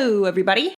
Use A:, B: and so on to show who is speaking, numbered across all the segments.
A: Hello, everybody.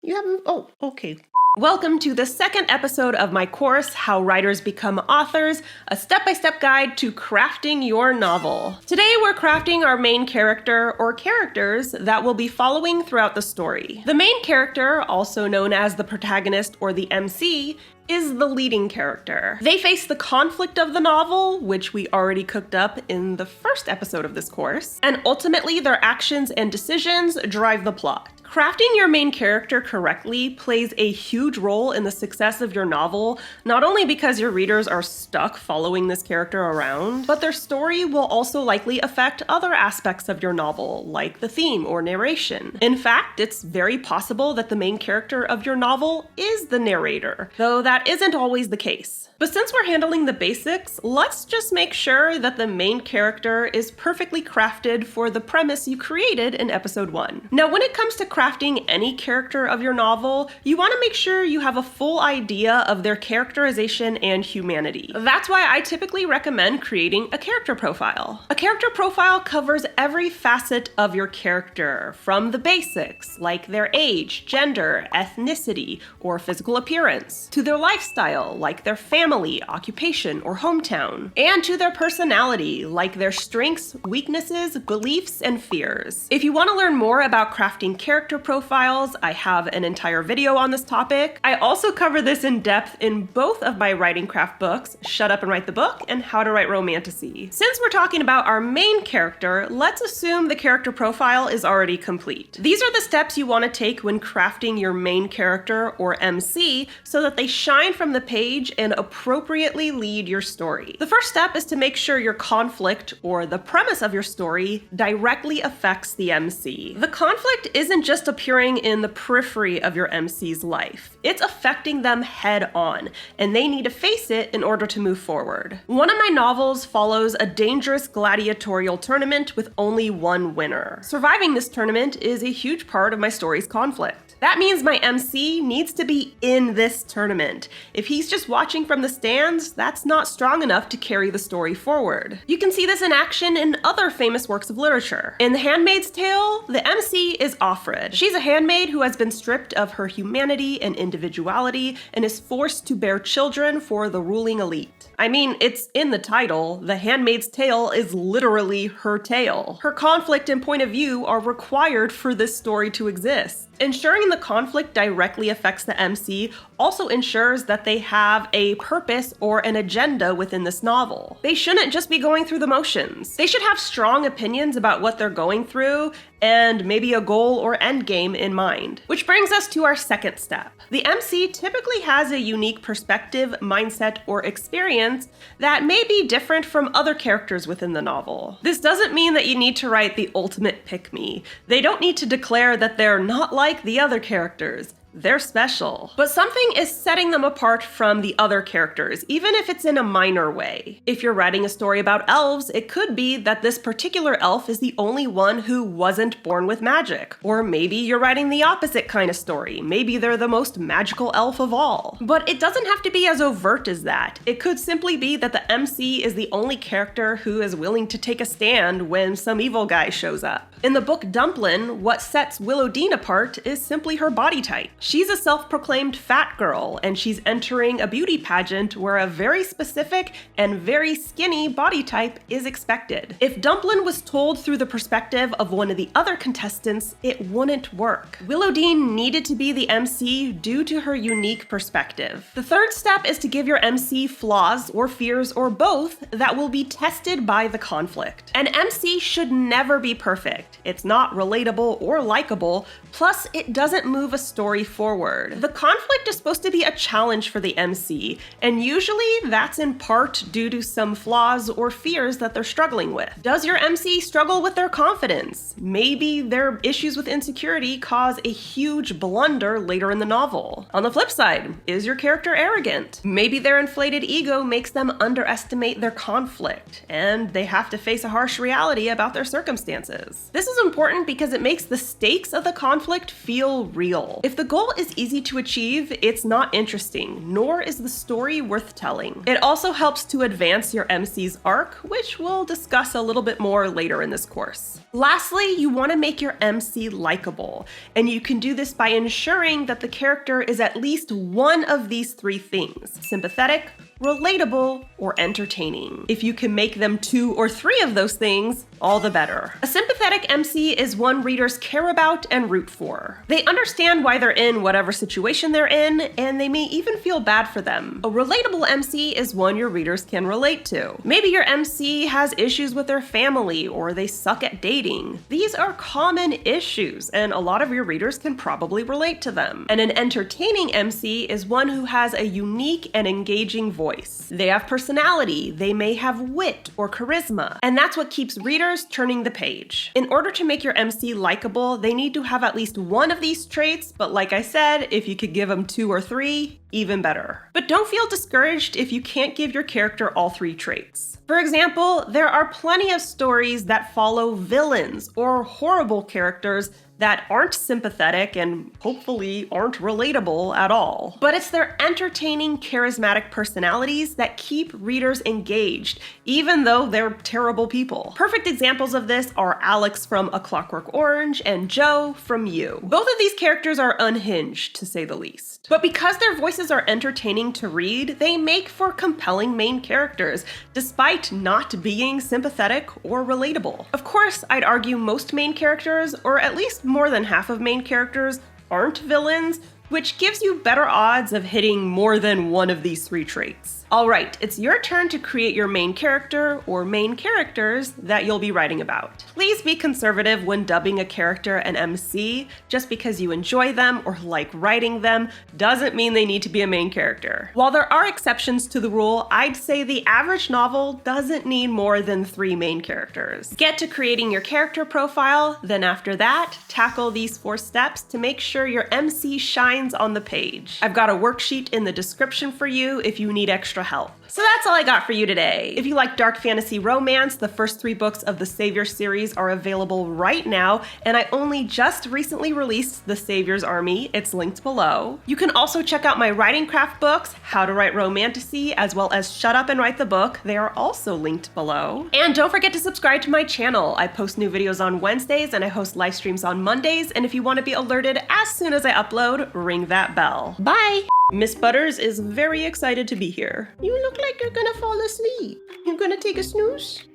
A: You haven't... Oh, okay. Welcome to the second episode of my course, How Writers Become Authors, a step-by-step guide to crafting your novel. Today, we're crafting our main character, or characters, that we'll be following throughout the story. The main character, also known as the protagonist or the MC, is the leading character. They face the conflict of the novel, which we already cooked up in the first episode of this course, and ultimately their actions and decisions drive the plot. Crafting your main character correctly plays a huge role in the success of your novel, not only because your readers are stuck following this character around, but their story will also likely affect other aspects of your novel, like the theme or narration. In fact, it's very possible that the main character of your novel is the narrator, though that isn't always the case. But since we're handling the basics, let's just make sure that the main character is perfectly crafted for the premise you created in episode 1. Now, when it comes to crafting any character of your novel, you want to make sure you have a full idea of their characterization and humanity. That's why I typically recommend creating a character profile. A character profile covers every facet of your character, from the basics, like their age, gender, ethnicity, or physical appearance, to their lifestyle, like their family, occupation, or hometown, and to their personality, like their strengths, weaknesses, beliefs, and fears. If you want to learn more about crafting character profiles, I have an entire video on this topic. I also cover this in depth in both of my writing craft books, Shut Up and Write the Book and How to Write Romantasy. Since we're talking about our main character, let's assume the character profile is already complete. These are the steps you want to take when crafting your main character, or MC, so that they shine from the page and appropriately lead your story. The first step is to make sure your conflict, or the premise of your story, directly affects the MC. The conflict isn't just appearing in the periphery of your MC's life. It's affecting them head on, and they need to face it in order to move forward. One of my novels follows a dangerous gladiatorial tournament with only one winner. Surviving this tournament is a huge part of my story's conflict. That means my MC needs to be in this tournament. If he's just watching from the stands, that's not strong enough to carry the story forward. You can see this in action in other famous works of literature. In The Handmaid's Tale, the MC is Offred. She's a handmaid who has been stripped of her humanity and individuality and is forced to bear children for the ruling elite. I mean, it's in the title. The Handmaid's Tale is literally her tale. Her conflict and point of view are required for this story to exist. Ensuring the conflict directly affects the MC also ensures that they have a purpose or an agenda within this novel. They shouldn't just be going through the motions. They should have strong opinions about what they're going through and maybe a goal or end game in mind. Which brings us to our second step. The MC typically has a unique perspective, mindset, or experience that may be different from other characters within the novel. This doesn't mean that you need to write the ultimate pick-me. They don't need to declare that they're not like the other characters. They're special. But something is setting them apart from the other characters, even if it's in a minor way. If you're writing a story about elves, it could be that this particular elf is the only one who wasn't born with magic. Or maybe you're writing the opposite kind of story. Maybe they're the most magical elf of all. But it doesn't have to be as overt as that. It could simply be that the MC is the only character who is willing to take a stand when some evil guy shows up. In the book Dumplin', what sets Willowdean apart is simply her body type. She's a self-proclaimed fat girl, and she's entering a beauty pageant where a very specific and very skinny body type is expected. If Dumplin' was told through the perspective of one of the other contestants, it wouldn't work. Willowdean needed to be the MC due to her unique perspective. The third step is to give your MC flaws or fears or both that will be tested by the conflict. An MC should never be perfect. It's not relatable or likable, plus it doesn't move a story forward. The conflict is supposed to be a challenge for the MC, and usually that's in part due to some flaws or fears that they're struggling with. Does your MC struggle with their confidence? Maybe their issues with insecurity cause a huge blunder later in the novel. On the flip side, is your character arrogant? Maybe their inflated ego makes them underestimate their conflict, and they have to face a harsh reality about their circumstances. This This is important because it makes the stakes of the conflict feel real. If the goal is easy to achieve, it's not interesting, nor is the story worth telling. It also helps to advance your MC's arc, which we'll discuss a little bit more later in this course. Lastly, you want to make your MC likable, and you can do this by ensuring that the character is at least one of these three things: sympathetic, relatable, or entertaining. If you can make them 2 or 3 of those things, all the better. A sympathetic MC is one readers care about and root for. They understand why they're in whatever situation they're in, and they may even feel bad for them. A relatable MC is one your readers can relate to. Maybe your MC has issues with their family, or they suck at dating. These are common issues, and a lot of your readers can probably relate to them. And an entertaining MC is one who has a unique and engaging voice. They have personality, they may have wit or charisma, and that's what keeps readers turning the page. In order to make your MC likable, they need to have at least one of these traits, but like I said, if you could give them 2 or 3, even better. But don't feel discouraged if you can't give your character all 3 traits. For example, there are plenty of stories that follow villains or horrible characters that aren't sympathetic and hopefully aren't relatable at all. But it's their entertaining, charismatic personalities that keep readers engaged, even though they're terrible people. Perfect examples of this are Alex from A Clockwork Orange and Joe from You. Both of these characters are unhinged, to say the least. But because their voices are entertaining to read, they make for compelling main characters, despite not being sympathetic or relatable. Of course, I'd argue most main characters, or at least more than half of main characters, aren't villains, which gives you better odds of hitting more than one of these 3 traits. Alright, it's your turn to create your main character or main characters that you'll be writing about. Please be conservative when dubbing a character an MC. Just because you enjoy them or like writing them doesn't mean they need to be a main character. While there are exceptions to the rule, I'd say the average novel doesn't need more than 3 main characters. Get to creating your character profile, then after that, tackle these 4 steps to make sure your MC shines on the page. I've got a worksheet in the description for you if you need extra help. So that's all I got for you today. If you like dark fantasy romance, the first 3 books of the Savior series are available right now, and I only just recently released The Savior's Army. It's linked below. You can also check out my writing craft books, How to Write Romantasy, as well as Shut Up and Write the Book. They are also linked below. And don't forget to subscribe to my channel. I post new videos on Wednesdays and I host live streams on Mondays, and if you want to be alerted as soon as I upload, ring that bell. Bye! Miss Butters is very excited to be here. You look like you're gonna fall asleep. You gonna take a snooze?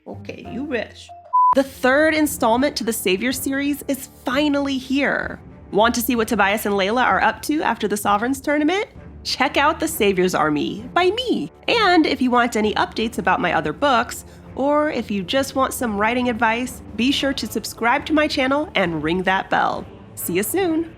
A: Okay, you rest. The 3rd installment to the Savior series is finally here. Want to see what Tobias and Layla are up to after the Sovereigns tournament? Check out The Savior's Army by me. And if you want any updates about my other books, or if you just want some writing advice, be sure to subscribe to my channel and ring that bell. See you soon.